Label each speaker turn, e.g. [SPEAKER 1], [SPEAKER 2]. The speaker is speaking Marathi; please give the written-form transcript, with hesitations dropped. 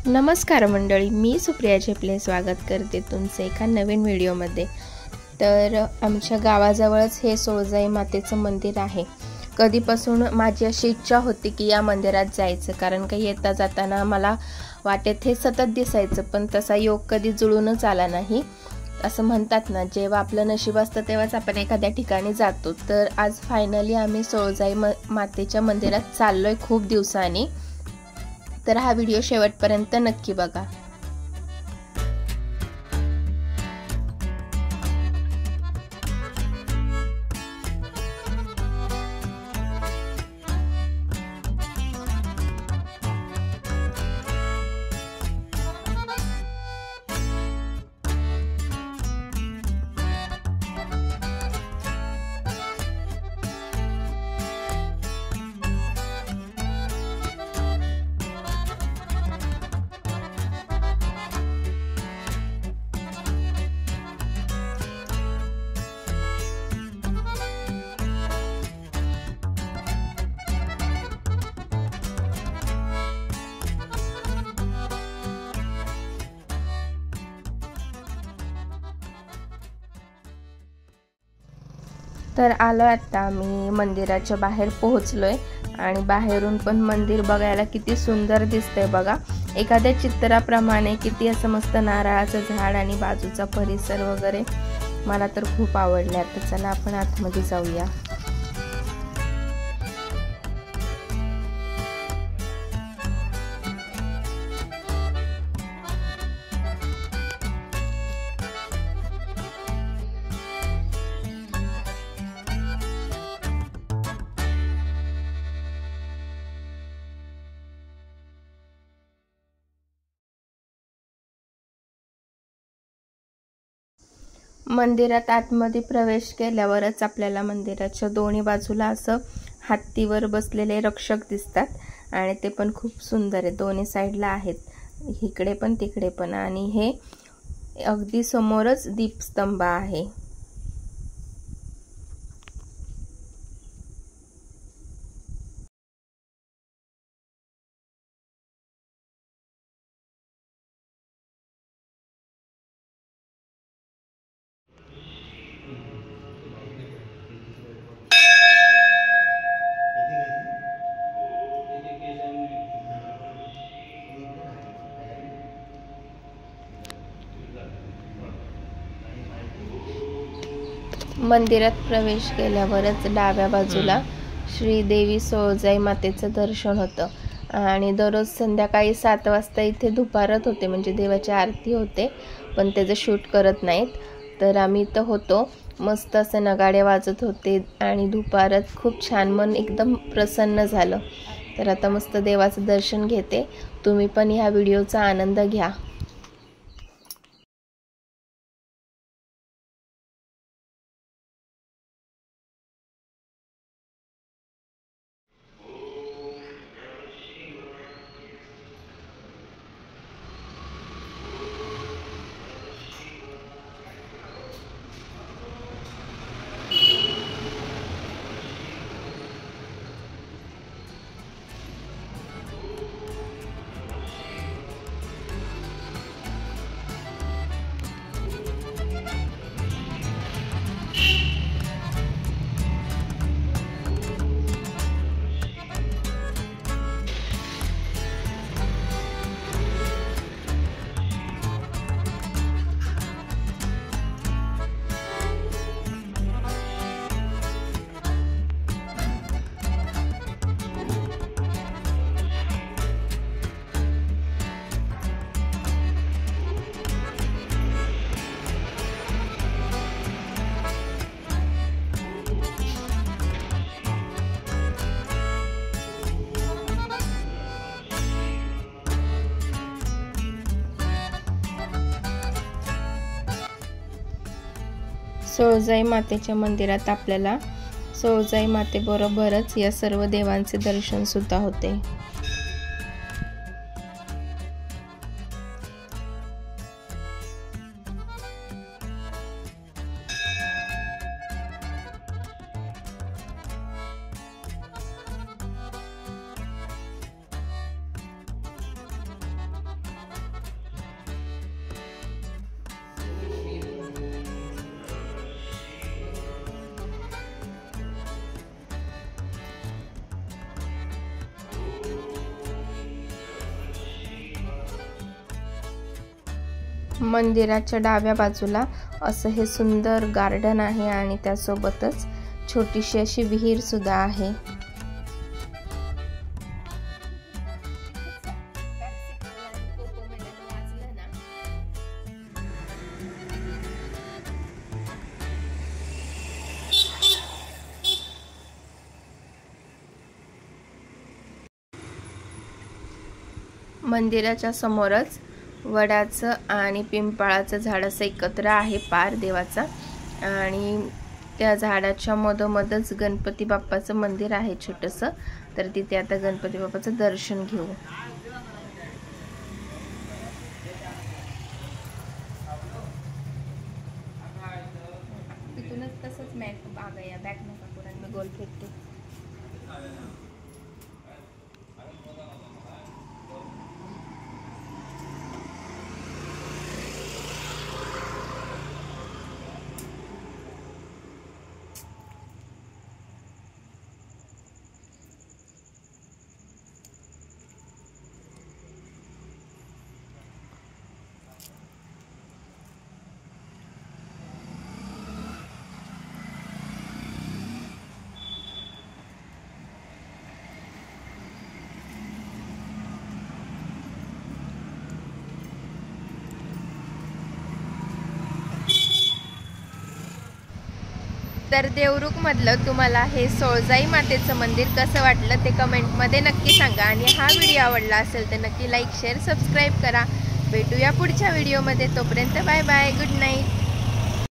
[SPEAKER 1] नमस्कार मंडळी, मी सुप्रिया झेपले स्वागत करते तुमचे एका नवीन व्हिडिओमध्ये। तर आमच्या गावाजवळच हे सोळजाई मातेचं मंदिर आहे। कधीपासून माझी अशी इच्छा होती की या मंदिरात जायचं, कारण का येता जाताना मला वाटेत हे सतत दिसायचं, पण तसा योग कधी जुळूनच आला नाही। असं म्हणतात ना, जेव्हा आपलं नशीब असतं तेव्हाच आपण एखाद्या ठिकाणी जातो। तर आज फायनली आम्ही सोळजाई मातेच्या मंदिरात चाललोय खूप दिवसांनी। तर हा व्हिडिओ शेवटपर्यंत नक्की बघा। तर आलो आता आम्ही मंदिराच्या बाहेर पोहोचलोय आणि बाहेरून पण मंदिर बघायला किती सुंदर दिसतंय बघा। एखाद्या चित्राप्रमाणे किती असं मस्त नारळाचं झाड आणि बाजूचा परिसर वगैरे मला तर खूप आवडले। आता चला आपण आतमध्ये जाऊया। मंदिरात आतमध्ये प्रवेश केल्यावरच आपल्याला मंदिराच्या दोन्ही बाजूला असं हत्तीवर बसलेले रक्षक दिसतात आणि ते पण खूप सुंदर आहे। दोन्ही साइडला आहेत, इकडे पण तिकडे पण, आणि हे अगदी समोरच दीपस्तंभ आहे। मंदिरात प्रवेश केल्यावरच डाव्या बाजूला श्रीदेवी सोळजाई मातेचं दर्शन होतं आणि दररोज संध्याकाळी 7 वाजता इथे धुपारत होते, म्हणजे देवाची आरती होते, पण त्याचं शूट करत नाहीत। तर आम्ही इथं होतो, मस्त असे नगाडे वाजत होते आणि धुपारत खूप छान, मन एकदम प्रसन्न झालं। तर आता मस्त देवाचं दर्शन घेते, तुम्ही पण ह्या व्हिडिओचा आनंद घ्या। सोळजाई मातेच्या मंदिरात आपल्याला सोळजाई मातेबरोबरच या सर्व देवांचे दर्शन सुद्धा होते। मंदिराच्या डाव्या बाजूला असं हे सुंदर गार्डन आहे आणि त्यासोबतच छोटीशी अशी विहीर सुद्धा आहे। मंदिराच्या समोरच वडाचं आणि पिंपळाचं झाड असं एकत्र आहे पार देवाचा, आणि त्या झाडाच्या मधोमधच गणपती बाप्पाचं मंदिर आहे छोटंसं। तर तिथे आता गणपती बाप्पाचं दर्शन घेऊ। तिथूनच तसंच मॅक बाग आहे, बॅक नका पुरण मी गोल फेकते। तर देवरुख मधलं तुम्हाला हे सोळजाई मातेचं मंदिर कसं वाटलं ते कमेंटमध्ये नक्की सांगा, आणि हा व्हिडिओ आवडला असेल तर नक्की लाईक शेअर सबस्क्राईब करा। भेटूया पुढच्या व्हिडिओमध्ये, तोपर्यंत बाय बाय, गुड नाईट।